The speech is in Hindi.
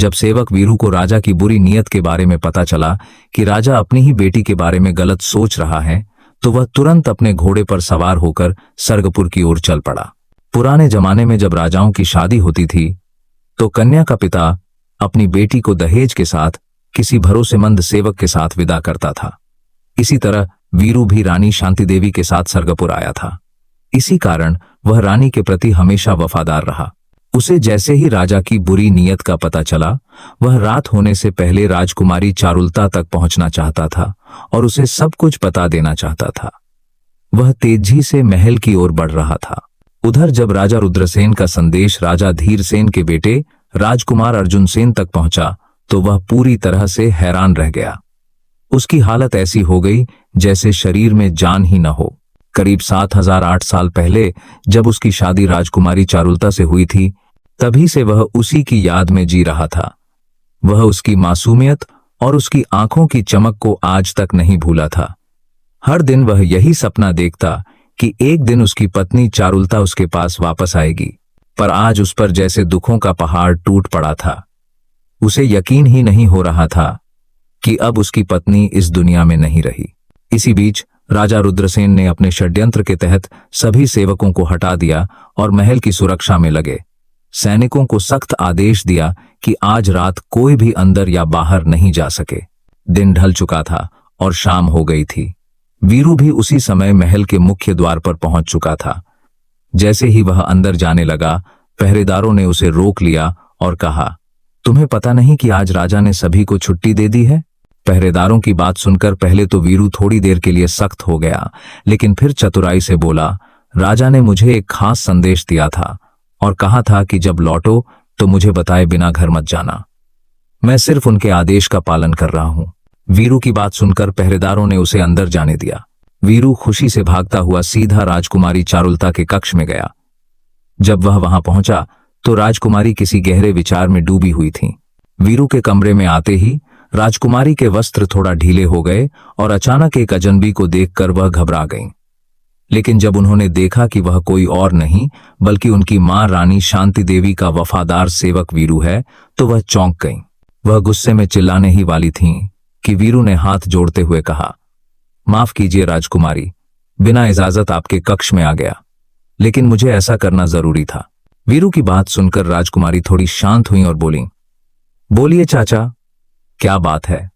जब सेवक वीरू को राजा की बुरी नीयत के बारे में पता चला कि राजा अपनी ही बेटी के बारे में गलत सोच रहा है, तो वह तुरंत अपने घोड़े पर सवार होकर सर्गपुर की ओर चल पड़ा। पुराने जमाने में जब राजाओं की शादी होती थी तो कन्या का पिता अपनी बेटी को दहेज के साथ किसी भरोसेमंद सेवक के साथ विदा करता था। इसी तरह वीरू भी रानी शांति देवी के साथ सर्गपुर आया था। इसी कारण वह रानी के प्रति हमेशा वफादार रहा। उसे जैसे ही राजा की बुरी नीयत का पता चला, वह रात होने से पहले राजकुमारी चारुलता तक पहुंचना चाहता था और उसे सब कुछ बता देना चाहता था। वह तेजी से महल की ओर बढ़ रहा था। उधर जब राजा रुद्रसेन का संदेश राजा धीरसेन के बेटे राजकुमार अर्जुन सेन तक पहुंचा तो वह पूरी तरह से हैरान रह गया। उसकी हालत ऐसी हो गई जैसे शरीर में जान ही न हो। करीब 7008 साल पहले जब उसकी शादी राजकुमारी चारुलता से हुई थी, तभी से वह उसी की याद में जी रहा था। वह उसकी मासूमियत और उसकी आंखों की चमक को आज तक नहीं भूला था। हर दिन वह यही सपना देखता कि एक दिन उसकी पत्नी चारुलता उसके पास वापस आएगी, पर आज उस पर जैसे दुखों का पहाड़ टूट पड़ा था। उसे यकीन ही नहीं हो रहा था कि अब उसकी पत्नी इस दुनिया में नहीं रही। इसी बीच राजा रुद्रसेन ने अपने षड्यंत्र के तहत सभी सेवकों को हटा दिया और महल की सुरक्षा में लगे। सैनिकों को सख्त आदेश दिया कि आज रात कोई भी अंदर या बाहर नहीं जा सके। दिन ढल चुका था और शाम हो गई थी। वीरू भी उसी समय महल के मुख्य द्वार पर पहुंच चुका था। जैसे ही वह अंदर जाने लगा, पहरेदारों ने उसे रोक लिया और कहा, तुम्हें पता नहीं कि आज राजा ने सभी को छुट्टी दे दी है? पहरेदारों की बात सुनकर पहले तो वीरू थोड़ी देर के लिए सख्त हो गया, लेकिन फिर चतुराई से बोला, राजा ने मुझे एक खास संदेश दिया था और कहा था कि जब लौटो तो मुझे बताए बिना घर मत जाना। मैं सिर्फ उनके आदेश का पालन कर रहा हूं। वीरू की बात सुनकर पहरेदारों ने उसे अंदर जाने दिया। वीरू खुशी से भागता हुआ सीधा राजकुमारी चारुलता के कक्ष में गया। जब वह वहां पहुंचा तो राजकुमारी किसी गहरे विचार में डूबी हुई थी। वीरू के कमरे में आते ही राजकुमारी के वस्त्र थोड़ा ढीले हो गए और अचानक एक अजनबी को देखकर वह घबरा गईं। लेकिन जब उन्होंने देखा कि वह कोई और नहीं बल्कि उनकी मां रानी शांति देवी का वफादार सेवक वीरू है, तो वह चौंक गईं। वह गुस्से में चिल्लाने ही वाली थीं कि वीरू ने हाथ जोड़ते हुए कहा, माफ कीजिए राजकुमारी, बिना इजाजत आपके कक्ष में आ गया, लेकिन मुझे ऐसा करना जरूरी था। वीरू की बात सुनकर राजकुमारी थोड़ी शांत हुई और बोली, बोलिए चाचा, क्या बात है?